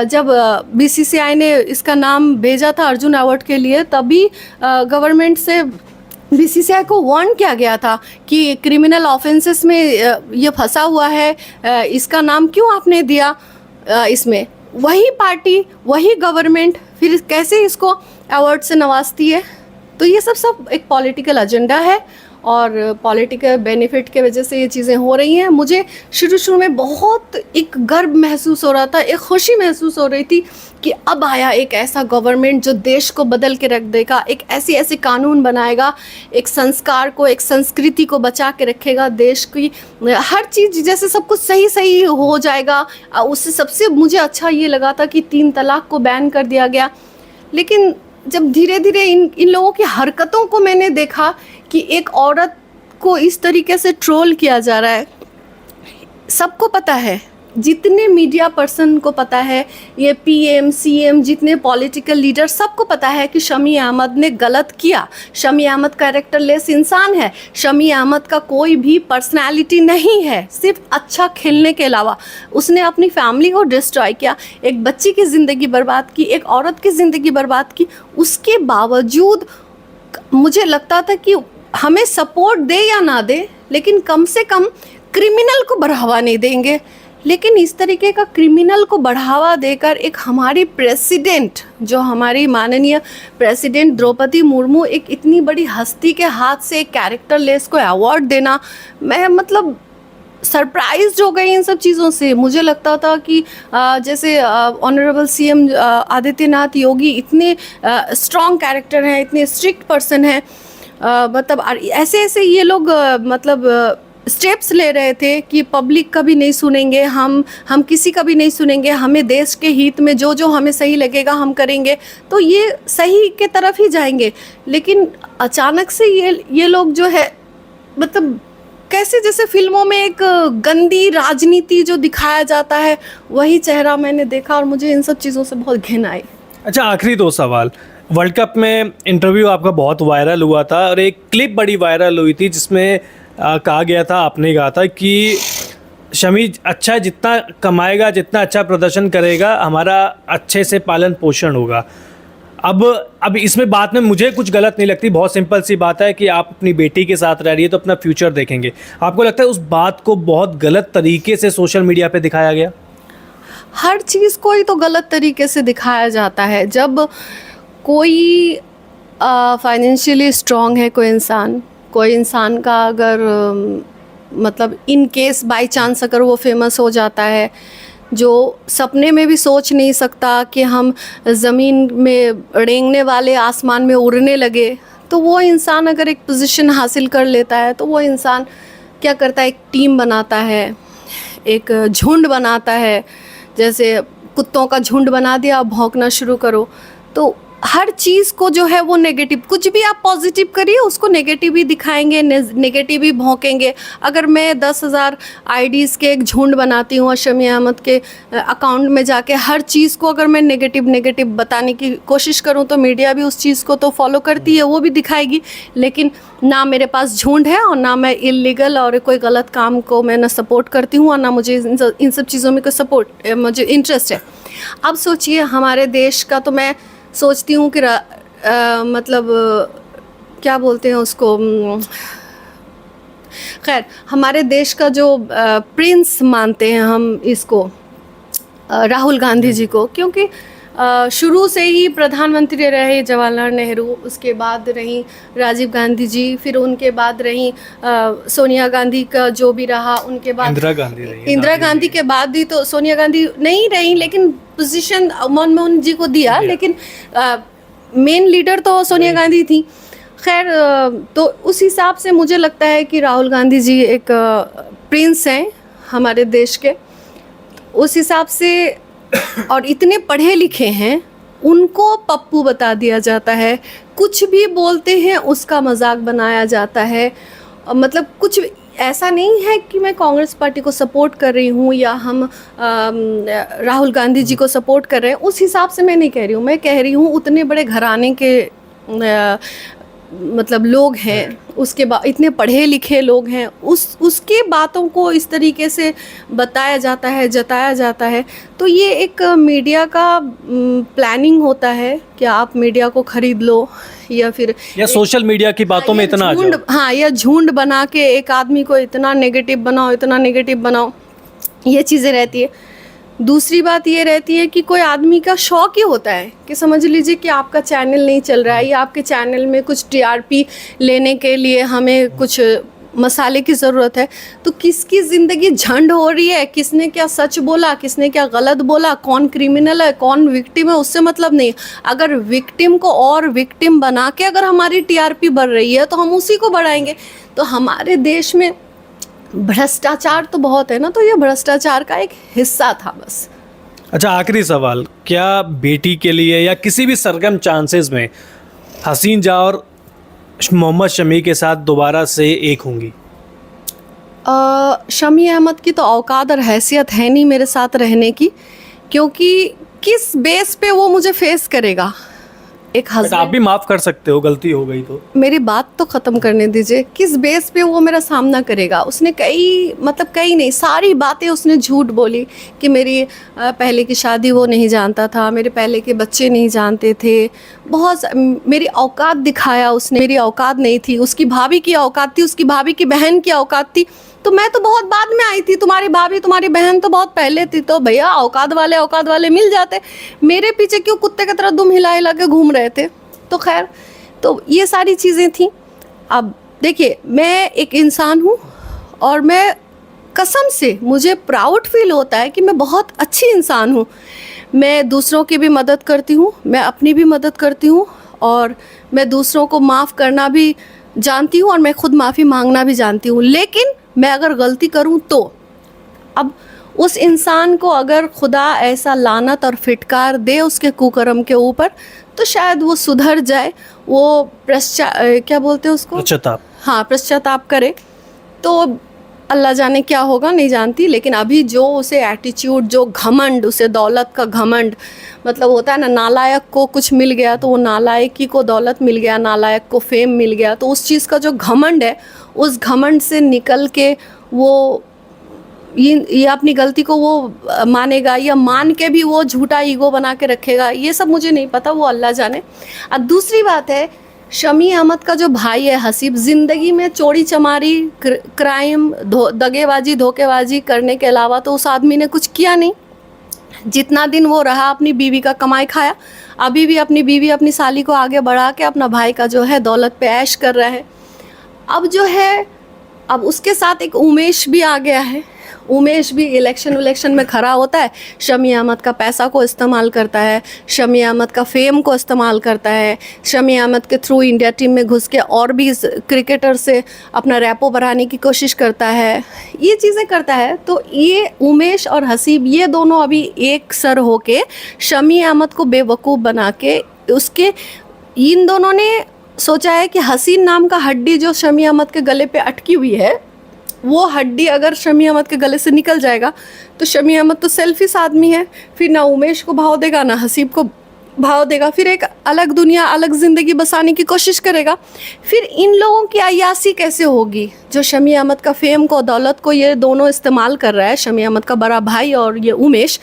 जब बीसीसीआई ने इसका नाम भेजा था अर्जुन अवार्ड के लिए, तभी गवर्नमेंट से बीसीसीआई को वार्न किया गया था कि क्रिमिनल ऑफेंसेस में ये फंसा हुआ है, इसका नाम क्यों आपने दिया इसमें। वही पार्टी, वही गवर्नमेंट फिर कैसे इसको अवार्ड से नवाजती है। तो ये सब एक पॉलिटिकल एजेंडा है और पॉलिटिकल बेनिफिट के वजह से ये चीज़ें हो रही हैं। मुझे शुरू में बहुत एक गर्व महसूस हो रहा था, एक खुशी महसूस हो रही थी कि अब आया एक ऐसा गवर्नमेंट जो देश को बदल के रख देगा, एक ऐसे कानून बनाएगा, एक संस्कार को, एक संस्कृति को बचा के रखेगा, देश की हर चीज़ जैसे सब कुछ सही हो जाएगा। उससे सबसे मुझे अच्छा ये लगा था कि 3 तलाक को बैन कर दिया गया। लेकिन जब धीरे धीरे इन लोगों की हरकतों को मैंने देखा कि एक औरत को इस तरीके से ट्रोल किया जा रहा है, सबको पता है, जितने मीडिया पर्सन को पता है, ये पीएम सीएम जितने पॉलिटिकल लीडर, सबको पता है कि शमी अहमद ने गलत किया। शमी अहमद कैरेक्टरलेस इंसान है, शमी अहमद का कोई भी पर्सनालिटी नहीं है, सिर्फ अच्छा खेलने के अलावा। उसने अपनी फैमिली को डिस्ट्रॉय किया, एक बच्ची की ज़िंदगी बर्बाद की, एक औरत की ज़िंदगी बर्बाद की। उसके बावजूद मुझे लगता था कि हमें सपोर्ट दे या ना दे, लेकिन कम से कम क्रिमिनल को बढ़ावा नहीं देंगे। लेकिन इस तरीके का क्रिमिनल को बढ़ावा देकर एक हमारी प्रेसिडेंट, जो हमारी माननीय प्रेसिडेंट द्रौपदी मुर्मू, एक इतनी बड़ी हस्ती के हाथ से एक कैरेक्टरलेस को अवार्ड देना, मैं मतलब सरप्राइज्ड हो गई इन सब चीज़ों से। मुझे लगता था कि जैसे ऑनरेबल सीएम आदित्यनाथ योगी इतने स्ट्रॉन्ग कैरेक्टर हैं, इतने स्ट्रिक्ट पर्सन हैं, मतलब ऐसे ये लोग मतलब स्टेप्स ले रहे थे कि पब्लिक का भी नहीं सुनेंगे, हम किसी का भी नहीं सुनेंगे, हमें देश के हित में जो हमें सही लगेगा हम करेंगे, तो ये सही के तरफ ही जाएंगे। लेकिन अचानक से ये लोग जो है, मतलब कैसे जैसे फिल्मों में एक गंदी राजनीति जो दिखाया जाता है, वही चेहरा मैंने देखा और मुझे इन सब चीज़ों से बहुत घिन आई। अच्छा, आखिरी 2 सवाल। वर्ल्ड कप में इंटरव्यू आपका बहुत वायरल हुआ था और एक क्लिप बड़ी वायरल हुई थी जिसमें कहा गया था, आपने कहा था कि शमी अच्छा जितना कमाएगा, जितना अच्छा प्रदर्शन करेगा, हमारा अच्छे से पालन पोषण होगा। अब इसमें बात में मुझे कुछ गलत नहीं लगती, बहुत सिंपल सी बात है कि आप अपनी बेटी के साथ रह रही है तो अपना फ्यूचर देखेंगे। आपको लगता है उस बात को बहुत गलत तरीके से सोशल मीडिया पे दिखाया गया? हर चीज़ को ही तो गलत तरीके से दिखाया जाता है। जब कोई फाइनेंशियली स्ट्रॉन्ग है, कोई इंसान का अगर मतलब इन केस बाय चांस अगर वो फेमस हो जाता है, जो सपने में भी सोच नहीं सकता कि हम ज़मीन में रेंगने वाले आसमान में उड़ने लगे, तो वो इंसान अगर एक पोजीशन हासिल कर लेता है तो वो इंसान क्या करता है, एक टीम बनाता है, एक झुंड बनाता है। जैसे कुत्तों का झुंड बना दिया, भौंकना शुरू करो। तो हर चीज़ को जो है वो नेगेटिव, कुछ भी आप पॉजिटिव करिए उसको नेगेटिव ही दिखाएंगे, नेगेटिव ही भौंकेंगे। अगर मैं 10,000 आईडीज़ के एक झुंड बनाती हूँ और शमी अहमद के अकाउंट में जाके हर चीज़ को अगर मैं नेगेटिव बताने की कोशिश करूँ तो मीडिया भी उस चीज़ को तो फॉलो करती है, वो भी दिखाएगी। लेकिन ना मेरे पास झुंड है और ना मैं इलीगल और कोई गलत काम को मैं ना सपोर्ट करती हूँ और ना मुझे इन सब चीज़ों में कोई सपोर्ट मुझे इंटरेस्ट है। अब सोचिए हमारे देश का, तो मैं सोचती हूँ कि मतलब क्या बोलते हैं उसको, खैर हमारे देश का जो प्रिंस मानते हैं हम इसको, राहुल गांधी जी को, क्योंकि शुरू से ही प्रधानमंत्री रहे जवाहरलाल नेहरू, उसके बाद रही राजीव गांधी जी, फिर उनके बाद रही सोनिया गांधी का जो भी रहा, उनके बाद इंदिरा गांधी के बाद ही तो सोनिया गांधी नहीं रही, लेकिन पोजीशन मनमोहन जी को दिया, लेकिन मेन लीडर तो सोनिया गांधी थी। खैर तो उस हिसाब से मुझे लगता है कि राहुल गांधी जी एक प्रिंस हैं हमारे देश के, उस हिसाब से, और इतने पढ़े लिखे हैं, उनको पप्पू बता दिया जाता है, कुछ भी बोलते हैं उसका मजाक बनाया जाता है। मतलब कुछ ऐसा नहीं है कि मैं कांग्रेस पार्टी को सपोर्ट कर रही हूँ या हम राहुल गांधी जी को सपोर्ट कर रहे हैं, उस हिसाब से मैं नहीं कह रही हूँ। मैं कह रही हूँ उतने बड़े घराने के मतलब लोग हैं, उसके बाद इतने पढ़े लिखे लोग हैं, उसके बातों को इस तरीके से बताया जाता है, जताया जाता है। तो ये एक मीडिया का प्लानिंग होता है कि आप मीडिया को खरीद लो या फिर या सोशल मीडिया की बातों में इतना झुंड, हाँ, या झुंड बना के एक आदमी को इतना नेगेटिव बनाओ, इतना नेगेटिव बनाओ, ये चीज़ें रहती है। दूसरी बात ये रहती है कि कोई आदमी का शौक ही होता है कि समझ लीजिए कि आपका चैनल नहीं चल रहा है या आपके चैनल में कुछ टीआरपी लेने के लिए हमें कुछ मसाले की ज़रूरत है, तो किसकी ज़िंदगी झंड हो रही है, किसने क्या सच बोला, किसने क्या गलत बोला, कौन क्रिमिनल है, कौन विक्टिम है, उससे मतलब नहीं। अगर विक्टिम को और विक्टिम बना के अगर हमारी टीआरपी बढ़ रही है तो हम उसी को बढ़ाएंगे। तो हमारे देश में भ्रष्टाचार तो बहुत है ना, तो ये भ्रष्टाचार का एक हिस्सा था बस। अच्छा, आखिरी सवाल, क्या बेटी के लिए या किसी भी सरगम चांसेस में हसीन जहाँ और मोहम्मद शमी के साथ दोबारा से एक होंगी? शमी अहमद की तो औकात और हैसियत है नहीं मेरे साथ रहने की, क्योंकि किस बेस पे वो मुझे फेस करेगा। एक हस्बैंड, आप भी माफ़ कर सकते हो, गलती हो गई तो। मेरी बात तो ख़त्म करने दीजिए। किस बेस पे वो मेरा सामना करेगा? उसने कई नहीं, सारी बातें उसने झूठ बोली कि मेरी पहले की शादी वो नहीं जानता था, मेरे पहले के बच्चे नहीं जानते थे, मेरी औकात दिखाया उसने। मेरी औकात नहीं थी, उसकी भाभी की औकात थी, उसकी भाभी की बहन की औकात थी, तो मैं तो बहुत बाद में आई थी। तुम्हारी भाभी, तुम्हारी बहन तो बहुत पहले थी। तो भैया औकात वाले मिल जाते, मेरे पीछे क्यों कुत्ते की तरह दुम हिला हिला के घूम रहे थे? तो खैर, तो ये सारी चीज़ें थी। अब देखिए, मैं एक इंसान हूँ और मैं कसम से मुझे प्राउड फील होता है कि मैं बहुत अच्छी इंसान हूँ। मैं दूसरों की भी मदद करती हूँ, मैं अपनी भी मदद करती हूँ, और मैं दूसरों को माफ़ करना भी जानती हूँ और मैं खुद माफ़ी मांगना भी जानती हूँ। लेकिन मैं अगर गलती करूं तो अब उस इंसान को अगर खुदा ऐसा लानत और फिटकार दे उसके कुकर्म के ऊपर, तो शायद वो सुधर जाए, वो क्या बोलते हैं उसको, पश्चाताप। हाँ, पश्चाताप करे। तो अल्लाह जाने क्या होगा, नहीं जानती। लेकिन अभी जो उसे एटीट्यूड, जो घमंड, उसे दौलत का घमंड, मतलब होता है ना, नालायक को कुछ मिल गया तो वो नालायकी को दौलत मिल गया, नालायक को फेम मिल गया, तो उस चीज़ का जो घमंड है, उस घमंड से निकल के वो ये अपनी गलती को वो मानेगा या मान के भी वो झूठा ईगो बना के रखेगा, ये सब मुझे नहीं पता, वो अल्लाह जाने। अब दूसरी बात है, शमी अहमद का जो भाई है हसीब, ज़िंदगी में चोरी चमारी, क्राइम, दगेबाजी, धोखेबाजी करने के अलावा तो उस आदमी ने कुछ किया नहीं। जितना दिन वो रहा अपनी बीवी का कमाई खाया, अभी भी अपनी बीवी, अपनी साली को आगे बढ़ा के अपना भाई का जो है दौलत पे ऐश कर रहा है। अब जो है, अब उसके साथ एक उमेश भी आ गया है। उमेश भी इलेक्शन में खड़ा होता है, शमी अहमद का पैसा को इस्तेमाल करता है, शमी अहमद का फेम को इस्तेमाल करता है, शमी अहमद के थ्रू इंडिया टीम में घुस के और भी क्रिकेटर से अपना रैपो बढ़ाने की कोशिश करता है, ये चीज़ें करता है। तो ये उमेश और हसीब, ये दोनों अभी एक सर होके शमी अहमद को बेवकूफ़ बना के उसके इन दोनों ने सोचा है कि हसीन नाम का हड्डी जो शमी अहमद के गले पे अटकी हुई है, वो हड्डी अगर शमी अहमद के गले से निकल जाएगा तो शमी अहमद तो सेल्फिश आदमी है, फिर ना उमेश को भाव देगा ना हसीब को भाव देगा, फिर एक अलग दुनिया अलग ज़िंदगी बसाने की कोशिश करेगा। फिर इन लोगों की अय्यासी कैसे होगी? जो शमी अहमद का फेम को, दौलत को ये दोनों इस्तेमाल कर रहा है, शमी अहमद का बड़ा भाई और ये उमेश,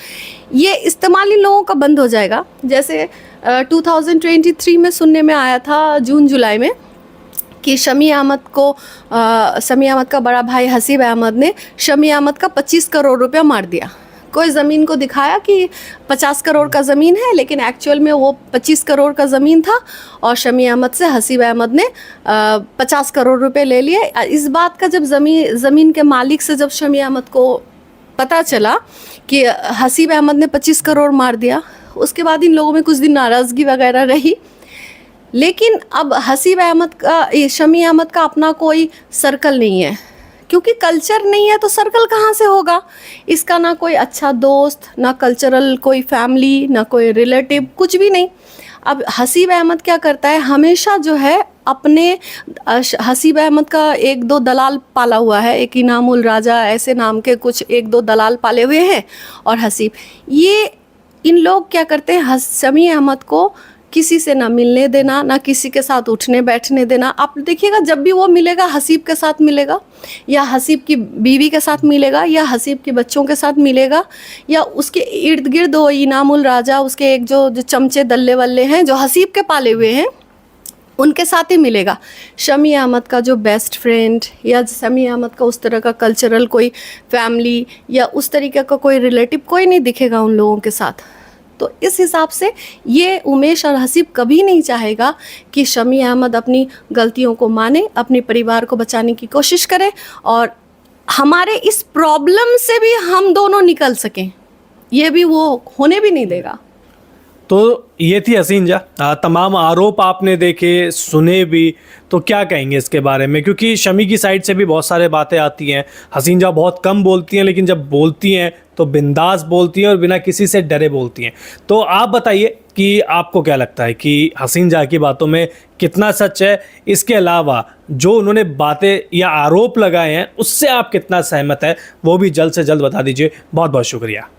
ये इस्तेमाल इन लोगों का बंद हो जाएगा। जैसे 2023 में सुनने में आया था, जून जुलाई में, कि शमी अहमद का बड़ा भाई हसीब अहमद ने शमी अहमद का 25 करोड़ रुपया मार दिया। कोई ज़मीन को दिखाया कि 50 करोड़ का ज़मीन है, लेकिन एक्चुअल में वो 25 करोड़ का ज़मीन था और शमी अहमद से हसीब अहमद ने 50 करोड़ रुपए ले लिए। इस बात का जब ज़मीन के मालिक से जब शमी अहमद को पता चला कि हसीब अहमद ने 25 करोड़ मार दिया, उसके बाद इन लोगों में कुछ दिन नाराज़गी वगैरह रही। लेकिन अब शमी अहमद का अपना कोई सर्कल नहीं है, क्योंकि कल्चर नहीं है तो सर्कल कहाँ से होगा? इसका ना कोई अच्छा दोस्त, ना कल्चरल कोई फैमिली, ना कोई रिलेटिव, कुछ भी नहीं। अब हसीब अहमद क्या करता है, हमेशा जो है अपने हसीब अहमद का एक दो दलाल पाला हुआ है, एक इनामुल राजा ऐसे नाम के कुछ एक दो दलाल पाले हुए हैं। और हसीब, ये इन लोग क्या करते हैं, शमी अहमद को किसी से ना मिलने देना, ना किसी के साथ उठने बैठने देना। आप देखिएगा, जब भी वो मिलेगा हसीब के साथ मिलेगा, या हसीब की बीवी के साथ मिलेगा, या हसीब के बच्चों के साथ मिलेगा, या उसके इर्द गिर्द वो इनामुल राजा, उसके एक जो चमचे दल्ले वल्ले हैं जो हसीब के पाले हुए हैं, उनके साथ ही मिलेगा। शमी अहमद का जो बेस्ट फ्रेंड या शमी अहमद का उस तरह का कल्चरल कोई फैमिली या उस तरीके का कोई रिलेटिव कोई नहीं दिखेगा उन लोगों के साथ। तो इस हिसाब से ये उमेश और हसीब कभी नहीं चाहेगा कि शमी अहमद अपनी गलतियों को माने, अपने परिवार को बचाने की कोशिश करे और हमारे इस प्रॉब्लम से भी हम दोनों निकल सकें, ये भी वो होने भी नहीं देगा। तो ये थी हसीन जा, तमाम आरोप आपने देखे, सुने भी, तो क्या कहेंगे इसके बारे में? क्योंकि शमी की साइड से भी बहुत सारे बातें आती हैं। हसीन जा बहुत कम बोलती हैं, लेकिन जब बोलती हैं तो बिंदास बोलती हैं और बिना किसी से डरे बोलती हैं। तो आप बताइए कि आपको क्या लगता है कि हसीन जा की बातों में कितना सच है? इसके अलावा जो उन्होंने बातें या आरोप लगाए हैं उससे आप कितना सहमत है, वो भी जल्द से जल्द बता दीजिए। बहुत बहुत शुक्रिया।